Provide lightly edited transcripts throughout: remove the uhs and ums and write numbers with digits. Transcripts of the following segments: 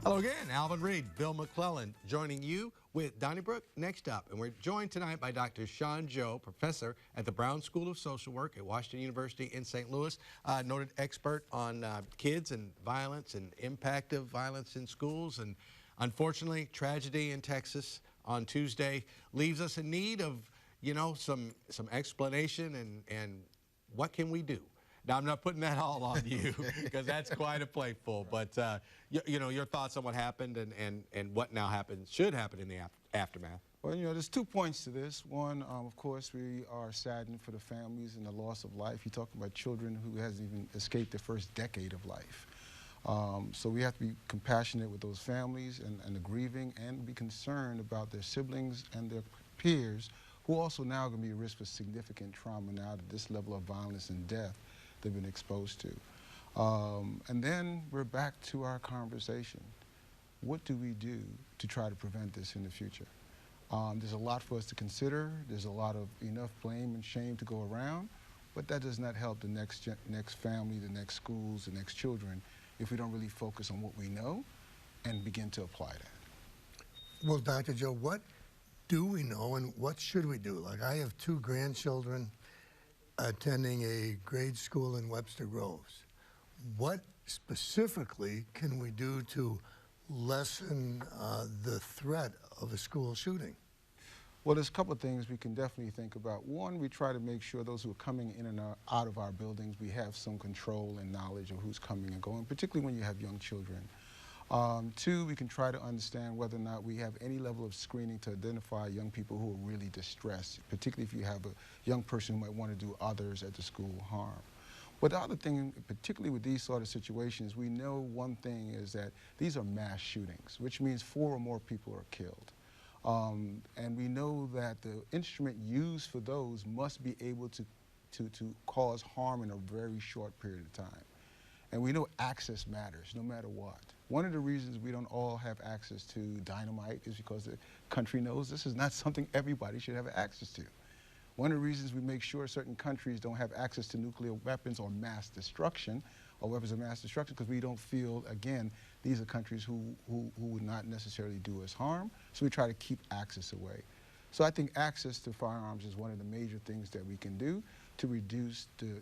Hello again, Alvin, Reid, Bill McClellan joining you with Donnybrook next up. And we're joined tonight by Dr. Sean Joe, professor at the Brown School of Social Work at Washington University in St. Louis, noted expert on kids and violence and impact of violence in schools. And unfortunately, tragedy in Texas on Tuesday leaves us in need of, some explanation and what can we do? Now, I'm not putting that all on you because that's quite a plateful, but your thoughts on what happened and what now happens, should happen in the aftermath. Well, there's 2 points to this. One, of course, we are saddened for the families and the loss of life. You're talking about children who hasn't even escaped the first decade of life. So we have to be compassionate with those families and the grieving, and be concerned about their siblings and their peers who also now are going to be at risk for significant trauma now to this level of violence and death they've been exposed to. And then we're back to our conversation. What do we do to try to prevent this in the future? There's a lot for us to consider. There's a lot of enough blame and shame to go around, but that does not help the next family, the next schools, the next children if we don't really focus on what we know and begin to apply that. Well, Dr. Joe, what do we know and what should we do? Like, I have 2 grandchildren attending a grade school in Webster Groves. What specifically can we do to lessen the threat of a school shooting? Well, there's a couple of things we can definitely think about. One, we try to make sure those who are coming in and out of our buildings, we have some control and knowledge of who's coming and going, particularly when you have young children. 2, we can try to understand whether or not we have any level of screening to identify young people who are really distressed, particularly if you have a young person who might want to do others at the school harm. But the other thing, particularly with these sort of situations, we know one thing is that these are mass shootings, which means 4 or more people are killed. And we know that the instrument used for those must be able to cause harm in a very short period of time. And we know access matters, no matter what. One of the reasons we don't all have access to dynamite is because the country knows this is not something everybody should have access to. One of the reasons we make sure certain countries don't have access to nuclear weapons or mass destruction, or weapons of mass destruction, because we don't feel, again, these are countries who would not necessarily do us harm, so we try to keep access away. So I think access to firearms is one of the major things that we can do to reduce the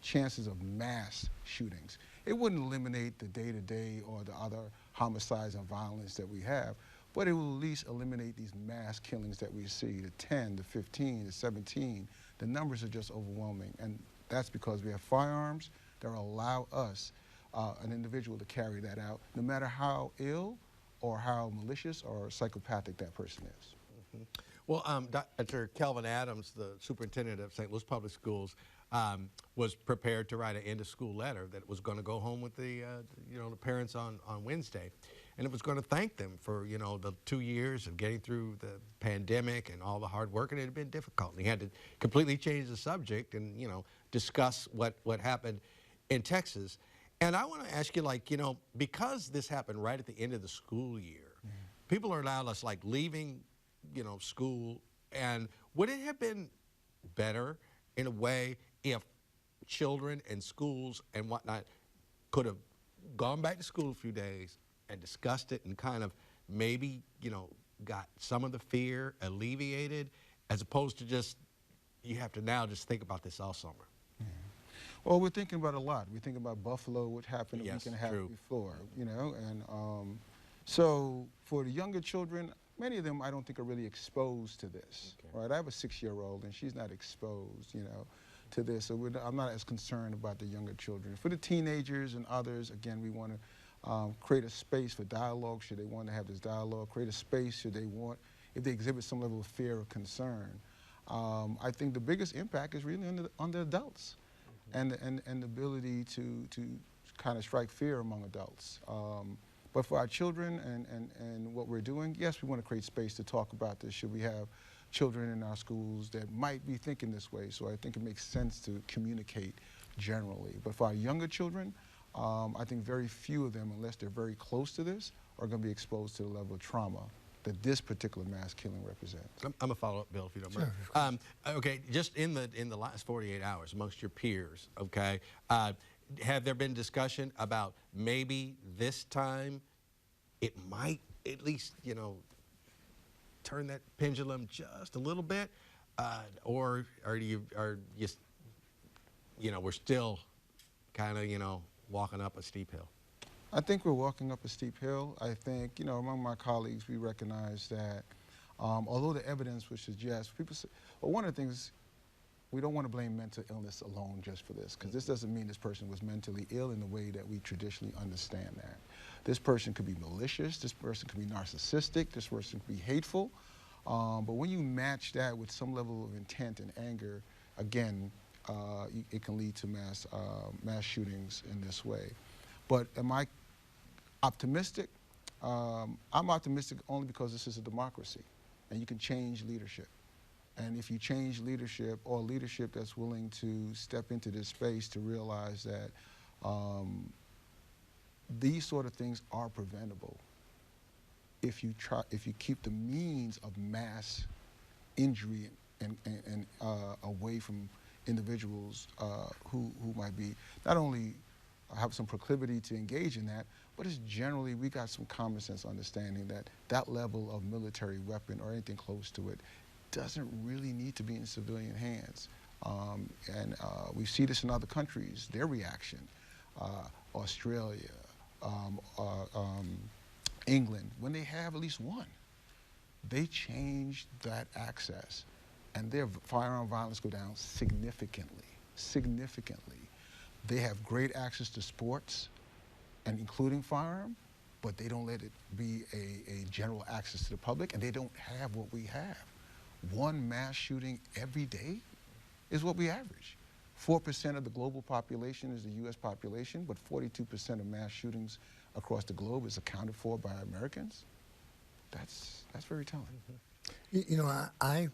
chances of mass shootings. It wouldn't eliminate the day-to-day or the other homicides and violence that we have, but it will at least eliminate these mass killings that we see, the 10, the 15, the 17. The numbers are just overwhelming, and that's because we have firearms that allow us, an individual, to carry that out, no matter how ill or how malicious or psychopathic that person is. Mm-hmm. Well, Dr. Kelvin Adams, the superintendent of St. Louis Public Schools, was prepared to write an end-of-school letter that was going to go home with the parents on Wednesday, and it was going to thank them for the 2 years of getting through the pandemic and all the hard work, and it had been difficult. And he had to completely change the subject and discuss what happened in Texas. And I want to ask you, because this happened right at the end of the school year, people are now just leaving school, and would it have been better in a way if children and schools and whatnot could have gone back to school a few days and discussed it and kind of maybe got some of the fear alleviated, as opposed to just you have to now just think about this all summer? Well, we're thinking about a lot. We're thinking about Buffalo, what happened a week and a half true. before, and so for the younger children, many of them I don't think are really exposed to this, right? I have a 6-year-old and she's not exposed, to this, so I'm not as concerned about the younger children. For the teenagers and others, again, we want to create a space for dialogue, should they want to have this dialogue, create a space should they want, if they exhibit some level of fear or concern. I think the biggest impact is really on the adults, and the ability to kind of strike fear among adults. But for our children and what we're doing, yes, we want to create space to talk about this. Should we have children in our schools that might be thinking this way? So I think it makes sense to communicate generally. But for our younger children, I think very few of them, unless they're very close to this, are going to be exposed to the level of trauma that this particular mass killing represents. I'm gonna follow up, Bill, if you don't mind. Okay, just in the last 48 hours amongst your peers, okay, have there been discussion about maybe this time it might at least, you know, turn that pendulum just a little bit, or are you know, we're still kind of, you know, walking up a steep hill? I think we're walking up a steep hill. I think, you know, among my colleagues, we recognize that although the evidence would suggest, people say, well, one of the things, we don't want to blame mental illness alone just for this, because this doesn't mean this person was mentally ill in the way that we traditionally understand that. This person could be malicious, this person could be narcissistic, this person could be hateful, but when you match that with some level of intent and anger, again, it can lead to mass shootings in this way. But am I optimistic? I'm optimistic only because this is a democracy, and you can change leadership. And if you change leadership, or leadership that's willing to step into this space to realize that these sort of things are preventable, if you keep the means of mass injury and away from individuals who might be not only have some proclivity to engage in that, but it's generally, we got some common sense understanding that that level of military weapon or anything close to it doesn't really need to be in civilian hands. We see this in other countries, their reaction. Australia, England, when they have at least one, they change that access, and their firearm violence go down significantly, significantly. They have great access to sports, and including firearm, but they don't let it be a general access to the public, and they don't have what we have. One mass shooting every day is what we average. 4% of the global population is the US population, but 42% of mass shootings across the globe is accounted for by Americans. That's very telling. You know, I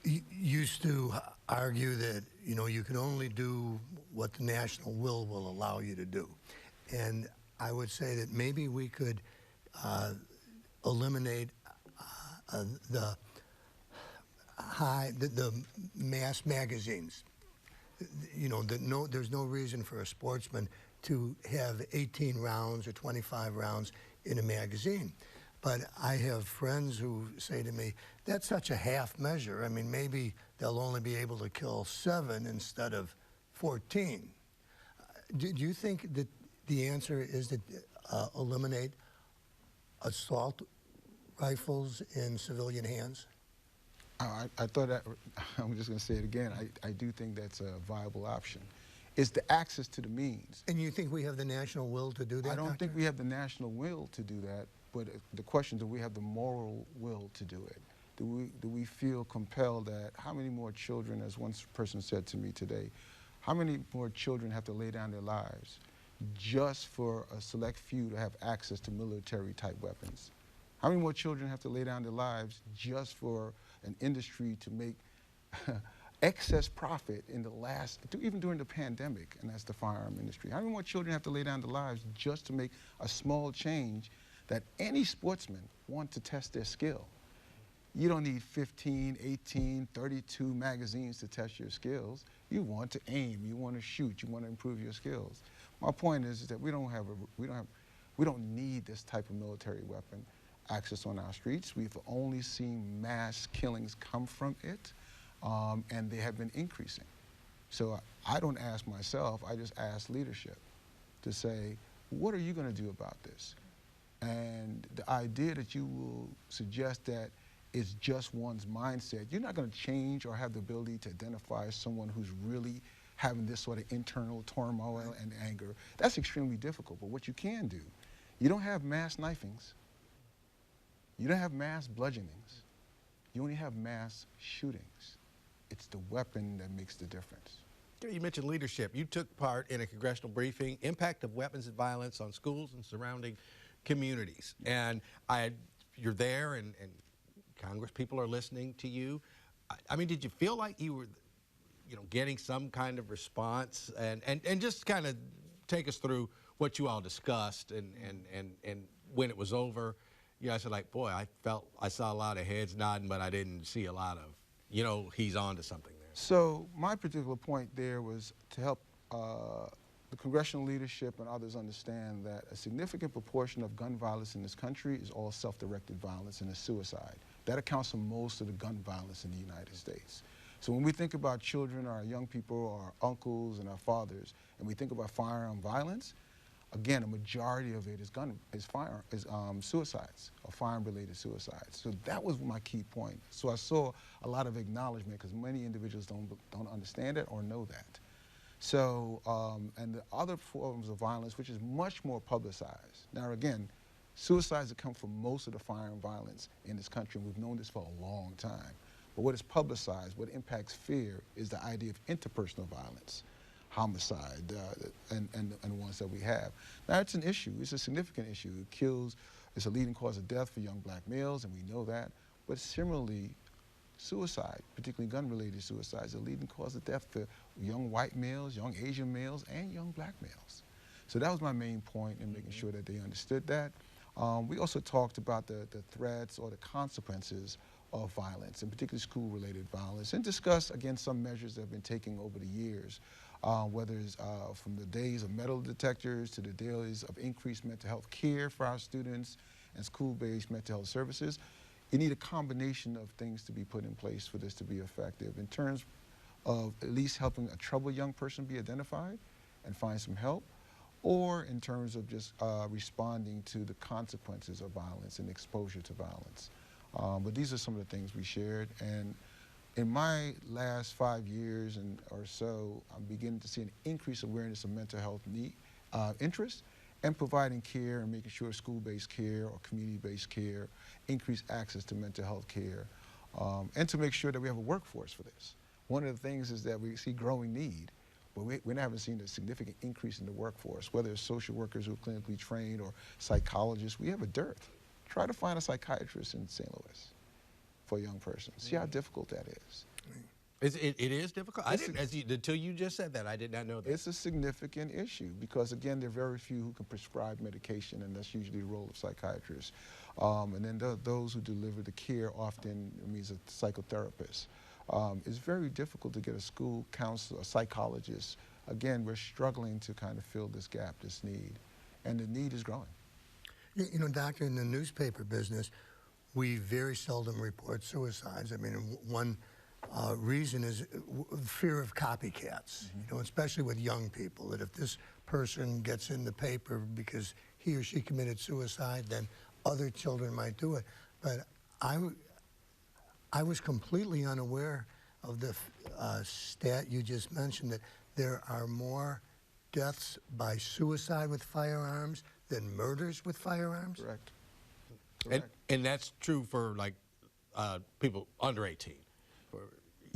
used to argue that, you know, you can only do what the national will allow you to do. And I would say that maybe we could eliminate the mass magazines. You know, there's no reason for a sportsman to have 18 rounds or 25 rounds in a magazine. But I have friends who say to me, that's such a half measure. I mean, maybe they'll only be able to kill 7 instead of 14. Do you think that the answer is to eliminate assault rifles in civilian hands? I thought that, I'm just going to say it again, I do think that's a viable option. It's the access to the means. And you think we have the national will to do that, I don't Doctor? think we have the national will to do that, but the question, do we have the moral will to do it? Do we feel compelled that, how many more children, as one person said to me today, how many more children have to lay down their lives just for a select few to have access to military-type weapons? How many more children have to lay down their lives just for an industry to make excess profit in the last, even during the pandemic, and that's the firearm industry? How many more children have to lay down their lives just to make a small change that any sportsman wants to test their skill? You don't need 15, 18, 32 magazines to test your skills. You want to aim, you want to shoot, you want to improve your skills. My point is that we don't need this type of military weapon access on our streets. We've only seen mass killings come from it, and they have been increasing. So I don't ask myself, I just ask leadership to say, what are you going to do about this? And the idea that you will suggest that it's just one's mindset, you're not going to change or have the ability to identify someone who's really having this sort of internal turmoil and anger. That's extremely difficult, but what you can do, you don't have mass knifings, you don't have mass bludgeonings, you only have mass shootings. It's the weapon that makes the difference. You mentioned leadership. You took part in a congressional briefing, impact of weapons and violence on schools and surrounding communities. And you're there, and Congress people are listening to you. I mean, did you feel like you were, you know, getting some kind of response? And just kind of take us through what you all discussed, and when it was over, you know, I said, like, boy, I saw a lot of heads nodding, but I didn't see a lot of, you know, he's on to something there. So my particular point there was to help the congressional leadership and others understand that a significant proportion of gun violence in this country is all self-directed violence and is suicide. That accounts for most of the gun violence in the United States. So when we think about children, our young people, our uncles and our fathers, and we think about firearm violence, again, a majority of it is suicides or firearm-related suicides. So that was my key point. So I saw a lot of acknowledgement because many individuals don't understand it or know that. So, and the other forms of violence, which is much more publicized. Now again, suicides have come from most of the firearm violence in this country, and we've known this for a long time. But what is publicized, what impacts fear, is the idea of interpersonal violence, homicide, and the ones that we have. Now it's an issue, it's a significant issue. It kills, it's a leading cause of death for young black males, and we know that. But similarly, suicide, particularly gun-related suicides, is a leading cause of death for young white males, young Asian males, and young black males. So that was my main point in making sure that they understood that. We also talked about the threats or the consequences of violence, and particularly school-related violence, and discussed, again, some measures that have been taken over the years, whether it's from the days of metal detectors to the days of increased mental health care for our students and school-based mental health services. You need a combination of things to be put in place for this to be effective in terms of at least helping a troubled young person be identified and find some help, or in terms of just responding to the consequences of violence and exposure to violence. But these are some of the things we shared, and in my last 5 years or so, I'm beginning to see an increased awareness of mental health interest, and providing care and making sure school-based care or community-based care, increased access to mental health care, and to make sure that we have a workforce for this. One of the things is that we see growing need, but we haven't seen a significant increase in the workforce, whether it's social workers who are clinically trained or psychologists. We have a dearth. Try to find a psychiatrist in St. Louis for a young person. See how difficult that is. It is difficult? Until you just said that, I did not know that. It's a significant issue because, again, there are very few who can prescribe medication, and that's usually the role of psychiatrists. And then those who deliver the care often means a psychotherapist. It's very difficult to get a school counselor, a psychologist. Again, we're struggling to kind of fill this gap, this need, and the need is growing. You know, Doctor, in the newspaper business, we very seldom report suicides. I mean, one reason is fear of copycats, you know, especially with young people, that if this person gets in the paper because he or she committed suicide, then other children might do it. But I was completely unaware of the stat you just mentioned, that there are more deaths by suicide with firearms than murders with firearms? Correct. And that's true for, like, people under 18?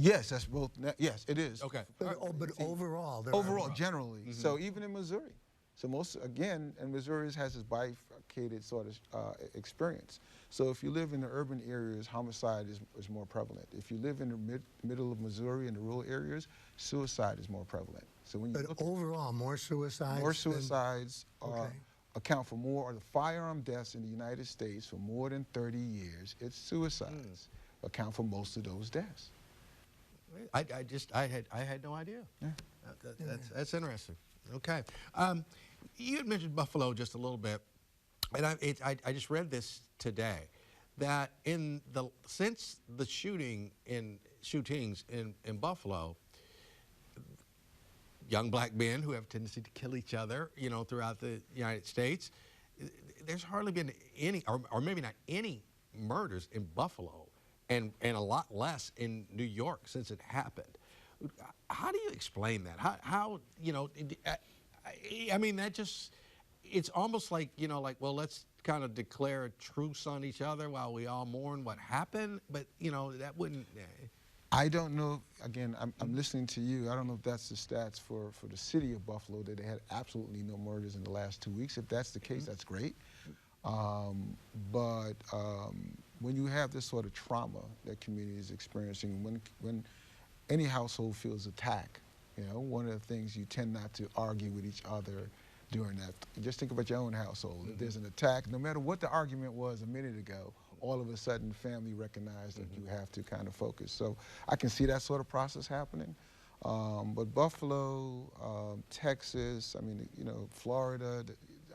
Yes, that's both. Yes, it is. Okay. But overall, overall, generally. So even in Missouri. So most, again, and Missouri has this bifurcated sort of experience. So if you live in the urban areas, homicide is more prevalent. If you live in the middle of Missouri, in the rural areas, suicide is more prevalent. So when you look overall, more suicides? More suicides okay. Account for more of the firearm deaths in the United States for more than 30 years. It's suicides account for most of those deaths. I had no idea. Yeah. That's interesting. Okay. You had mentioned Buffalo just a little bit, and I just read this today, that since the shootings in Buffalo, young black men who have a tendency to kill each other, you know, throughout the United States, there's hardly been any, or maybe not any, murders in Buffalo, and a lot less in New York since it happened. How do you explain that? How you know, I mean, that just, it's almost like, you know, like, well, let's kind of declare a truce on each other while we all mourn what happened, but, you know, that wouldn't... I don't know, again, I'm listening to you. I don't know if that's the stats for the city of Buffalo, that they had absolutely no murders in the last 2 weeks. If that's the case, that's great. But when you have this sort of trauma that community is experiencing, when any household feels attacked, you know, one of the things you tend not to argue with each other during that. Just think about your own household. If there's an attack, no matter what the argument was a minute ago, all of a sudden family recognized that you have to kind of focus. So I can see that sort of process happening. But Buffalo, Texas, I mean, you know, Florida,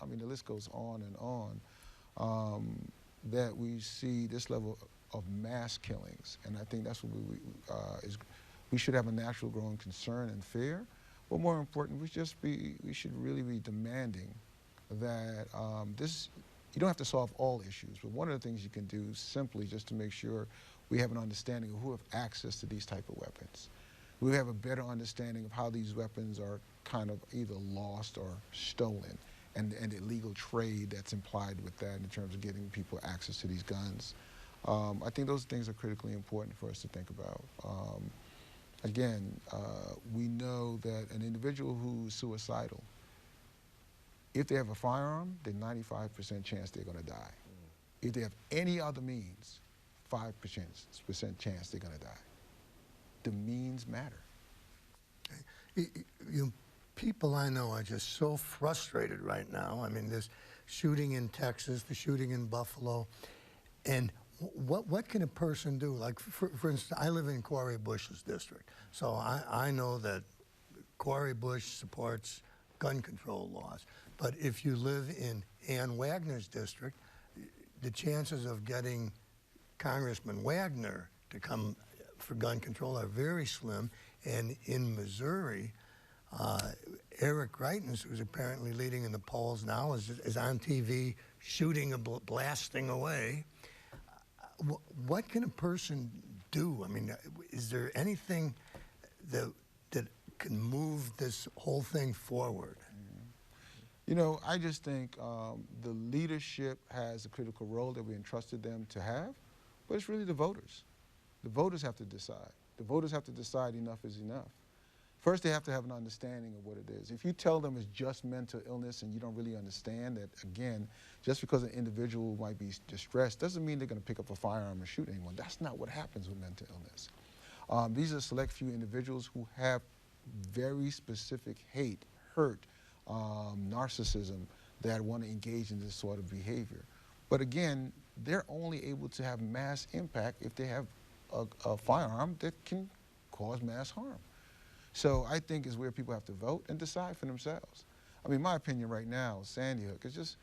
I mean, the list goes on and on, that we see this level of mass killings. And I think that's what we should have a natural growing concern and fear. But more important, we should really be demanding that you don't have to solve all issues, but one of the things you can do simply just to make sure we have an understanding of who have access to these type of weapons. We have a better understanding of how these weapons are kind of either lost or stolen, and the illegal trade that's implied with that in terms of getting people access to these guns. I think those things are critically important for us to think about. Again, we know that an individual who's suicidal, if they have a firearm, then 95% chance they're going to die. If they have any other means, 5% chance they're going to die. The means matter. People I know are just so frustrated right now. I mean, this shooting in Texas, the shooting in Buffalo, and what can a person do? Like, for instance, I live in Corey Bush's district, so I know that Corey Bush supports gun control laws. But if you live in Ann Wagner's district, the chances of getting Congressman Wagner to come for gun control are very slim. And in Missouri, Eric Greitens, who's apparently leading in the polls now, is on TV shooting and blasting away. What can a person do? I mean, is there anything that can move this whole thing forward? You know, I just think the leadership has a critical role that we entrusted them to have, but it's really the voters. The voters have to decide. The voters have to decide enough is enough. First, they have to have an understanding of what it is. If you tell them it's just mental illness and you don't really understand that, again, just because an individual might be distressed doesn't mean they're going to pick up a firearm and shoot anyone. That's not what happens with mental illness. These are select few individuals who have very specific hate, hurt, narcissism that want to engage in this sort of behavior. But again, they're only able to have mass impact if they have a firearm that can cause mass harm. So I think is where people have to vote and decide for themselves. I mean, my opinion right now, Sandy Hook, is just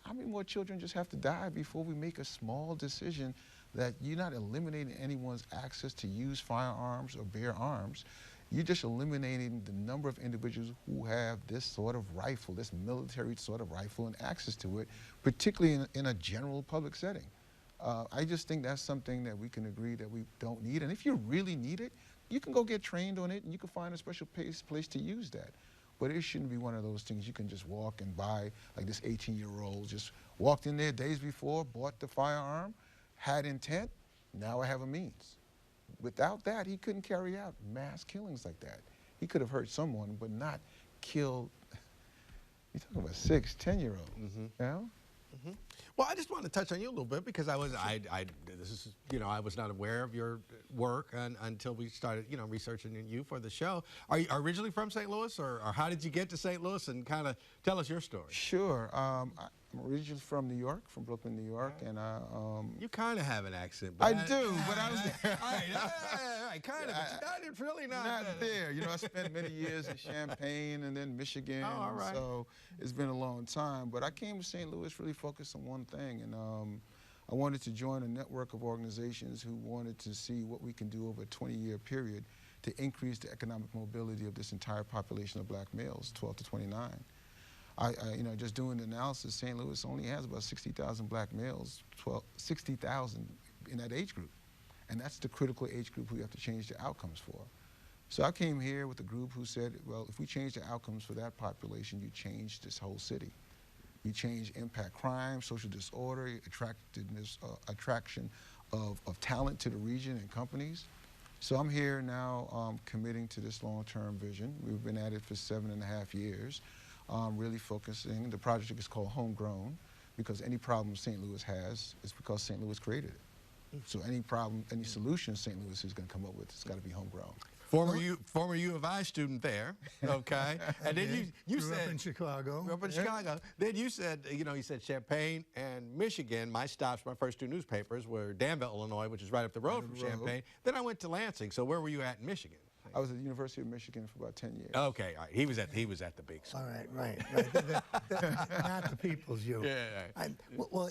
how many more children just have to die before we make a small decision that you're not eliminating anyone's access to use firearms or bear arms. You're just eliminating the number of individuals who have this sort of rifle, this military sort of rifle, and access to it, particularly in a general public setting. I just think that's something that we can agree that we don't need. And if you really need it, you can go get trained on it, and you can find a special place to use that. But it shouldn't be one of those things you can just walk and buy, like this 18-year-old just walked in there days before, bought the firearm, had intent, now I have a means. Without that, he couldn't carry out mass killings like that. He could have hurt someone, but not kill, you're talking about 6, 10-year-olds, you know? Well, I just want to touch on you a little bit because I was not aware of your work until we started, researching you for the show. Are you originally from St. Louis, or how did you get to St. Louis? And kind of tell us your story. Sure. I'm originally from New York, from Brooklyn, New York, and you kind of have an accent. But I do, but I was all right, kind of. But it's really not there. You know, I spent many years in Champaign and then Michigan. Oh, all right. So it's been a long time. But I came to St. Louis really focused on one thing, and I wanted to join a network of organizations who wanted to see what we can do over a 20-year period to increase the economic mobility of this entire population of black males, 12 to 29. Just doing the analysis, St. Louis only has about 60,000 black males, 60,000 in that age group. And that's the critical age group who you have to change the outcomes for. So I came here with a group who said, well, if we change the outcomes for that population, you change this whole city. You change impact crime, social disorder, attraction of talent to the region and companies. So I'm here now committing to this long-term vision. We've been at it for 7.5 years. Really focusing. The project is called Homegrown because any problem St. Louis has is because St. Louis created it. So any problem, any solution St. Louis is going to come up with, it's got to be homegrown. Former U of I student there, okay? And then you grew said up in Chicago. Grew up in Chicago. Then you said, you said Champaign and Michigan. My stops, my first 2 newspapers were Danville, Illinois, which is right up the road from Champaign. Then I went to Lansing. So where were you at in Michigan? I was at the University of Michigan for about 10 years. Okay, all right. He was at the big school. All right, right. Not the people's you. Yeah. Well,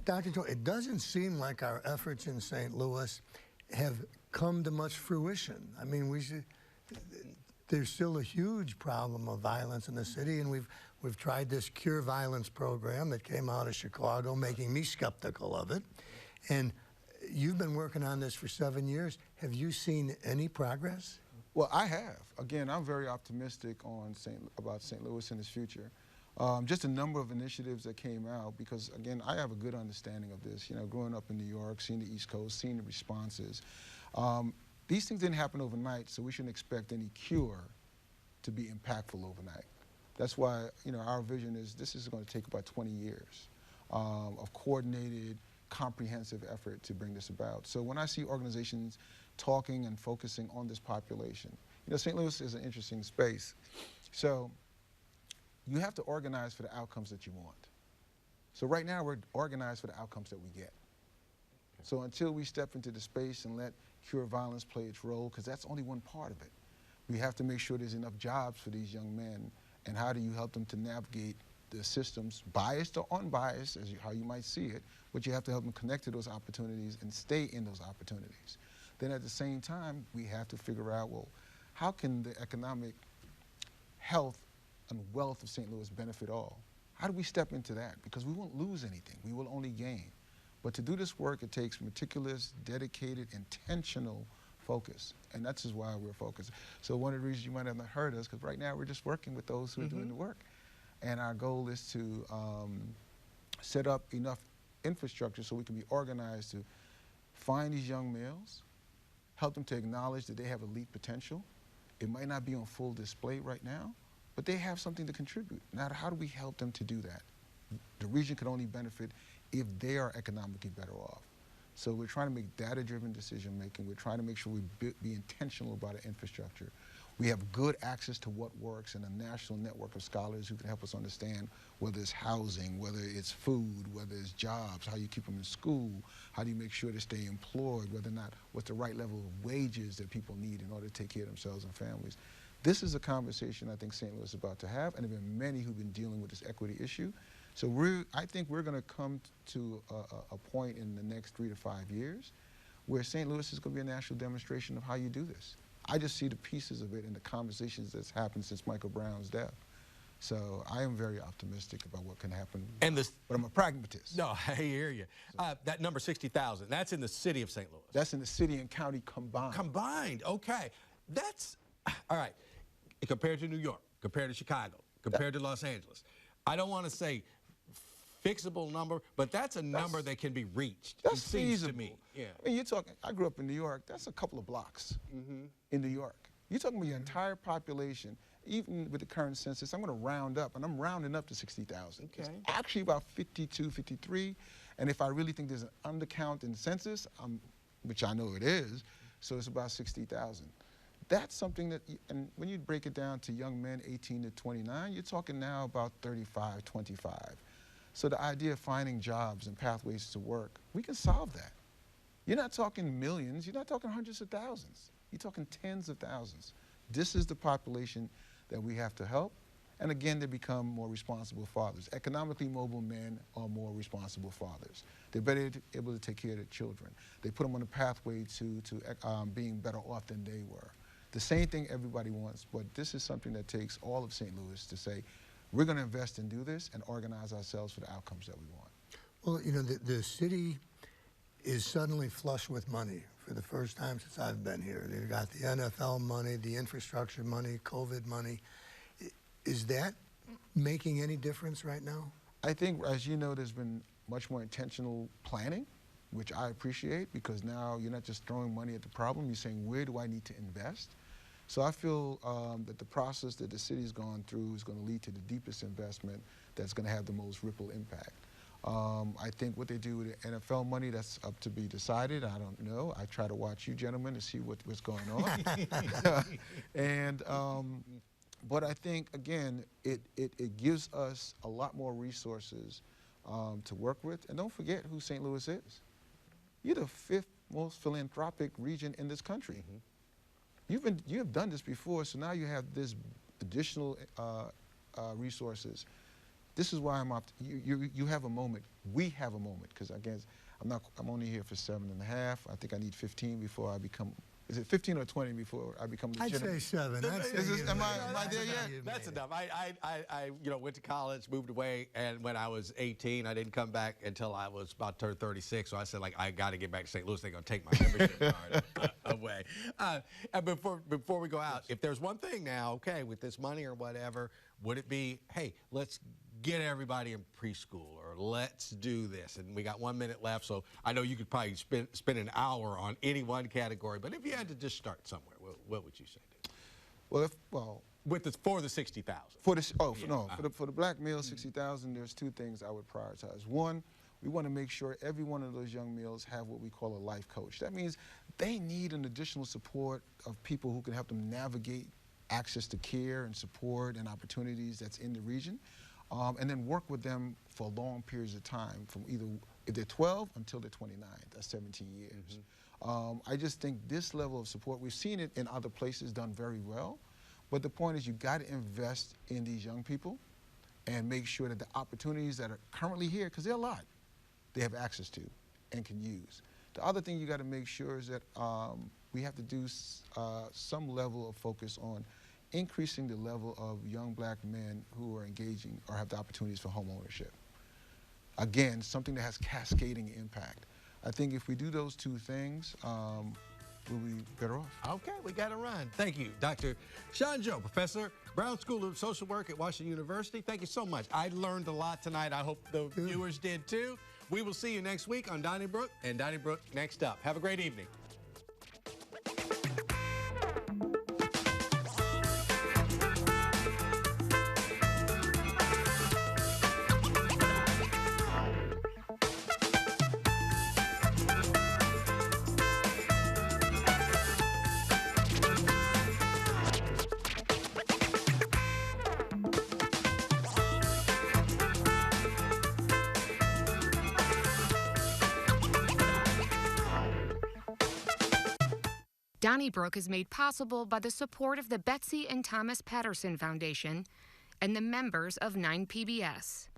Dr. Torrey, it doesn't seem like our efforts in St. Louis have come to much fruition. I mean, there's still a huge problem of violence in the city, and we've tried this Cure Violence program that came out of Chicago, making me skeptical of it. And you've been working on this for 7 years. Have you seen any progress? Well, I have. Again, I'm very optimistic about St. Louis and its future. Just a number of initiatives that came out, because again, I have a good understanding of this. You know, growing up in New York, seeing the East Coast, seeing the responses. These things didn't happen overnight, so we shouldn't expect any cure to be impactful overnight. That's why, you know, our vision is this is going to take about 20 years of coordinated, comprehensive effort to bring this about. So when I see organizations talking and focusing on this population, you know, St. Louis is an interesting space. So you have to organize for the outcomes that you want. So right now we're organized for the outcomes that we get. So until we step into the space and let Cure Violence play its role, because that's only one part of it, we have to make sure there's enough jobs for these young men, and how do you help them to navigate the systems, biased or unbiased, how you might see it, but you have to help them connect to those opportunities and stay in those opportunities. Then at the same time, we have to figure out, well, how can the economic health and wealth of St. Louis benefit all? How do we step into that? Because we won't lose anything, we will only gain. But to do this work, it takes meticulous, dedicated, intentional focus, and that's just why we're focused. So one of the reasons you might have not heard us, because right now we're just working with those who are doing the work. And our goal is to set up enough infrastructure so we can be organized to find these young males, help them to acknowledge that they have elite potential. It might not be on full display right now, but they have something to contribute. Now, how do we help them to do that? The region can only benefit if they are economically better off. So we're trying to make data-driven decision-making. We're trying to make sure we be intentional about our infrastructure. We have good access to what works and a national network of scholars who can help us understand whether it's housing, whether it's food, whether it's jobs, how you keep them in school, how do you make sure they stay employed, whether or not, what's the right level of wages that people need in order to take care of themselves and families. This is a conversation I think St. Louis is about to have, and there have been many who've been dealing with this equity issue. So I think we're going to come to a point in the next 3 to 5 years where St. Louis is going to be a national demonstration of how you do this. I just see the pieces of it in the conversations that's happened since Michael Brown's death. So I am very optimistic about what can happen, but I'm a pragmatist. No, I hear you. That number 60,000, that's in the city of St. Louis. That's in the city and county combined. Combined, okay. That's, all right, compared to New York, compared to Chicago, compared to Los Angeles. I don't want to say fixable number, but that's a number that can be reached. That's it seems feasible. to me. Yeah. I mean, you're talking, I grew up in New York, that's a couple of blocks in New York. You're talking about your entire population, even with the current census, I'm going to round up, and I'm rounding up to 60,000. Okay. It's actually about 52, 53, and if I really think there's an undercount in the census, which I know it is, so it's about 60,000. That's something that, and when you break it down to young men 18 to 29, you're talking now about 35, 25. So the idea of finding jobs and pathways to work, we can solve that. You're not talking millions, you're not talking hundreds of thousands. You're talking tens of thousands. This is the population that we have to help. And again, they become more responsible fathers. Economically mobile men are more responsible fathers. They're better able to take care of their children. They put them on a pathway to being better off than they were. The same thing everybody wants, but this is something that takes all of St. Louis to say, we're going to invest and do this and organize ourselves for the outcomes that we want. Well, you know, the city is suddenly flush with money for the first time since I've been here. They've got the NFL money, the infrastructure money, COVID money. Is that making any difference right now? I think, as you know, there's been much more intentional planning, which I appreciate, because now you're not just throwing money at the problem, you're saying, where do I need to invest? So I feel that the process that the city's gone through is going to lead to the deepest investment that's going to have the most ripple impact. I think what they do with the NFL money, that's up to be decided. I don't know. I try to watch you gentlemen to see what's going on. But I think, again, it gives us a lot more resources to work with. And don't forget who St. Louis is. You're the 5th most philanthropic region in this country. you have done this before, so now you have this additional resources. This is why you have a moment. We have a moment, because again, I'm only here for 7.5. I think I need 15 before I become. Is it 15 or 20 before I become legitimate? I'd say 7. Am I there yet? That's enough. I went to college, moved away, and when I was 18, I didn't come back until I was about to turn 36. So I said, like, I got to get back to St. Louis. They're going to take my membership card away. And before we go out, if there's one thing now, okay, with this money or whatever, would it be, hey, let's get everybody in preschool, or let's do this? And we got 1 minute left, so I know you could probably spend an hour on any one category, but if you had to just start somewhere, what would you say? Well, for the 60,000. For the black male 60,000, there's two things I would prioritize. One, we want to make sure every one of those young males have what we call a life coach. That means they need an additional support of people who can help them navigate access to care and support and opportunities that's in the region. And then work with them for long periods of time, from either if they're 12 until they're 29. That's 17 years. I just think this level of support, we've seen it in other places done very well, but the point is you got to invest in these young people and make sure that the opportunities that are currently here, because there are a lot, they have access to and can use. The other thing you got to make sure is that we have to do some level of focus on increasing the level of young black men who are engaging or have the opportunities for home ownership. Again, something that has cascading impact. I think if we do those two things, we'll be better off. Okay, we got to run. Thank you, Dr. Sean Joe, Professor, Brown School of Social Work at Washington University. Thank you so much. I learned a lot tonight. I hope the viewers did too. We will see you next week on Donnybrook, and Donnybrook next up. Have a great evening. Donnybrook is made possible by the support of the Betsy and Thomas Patterson Foundation and the members of 9PBS.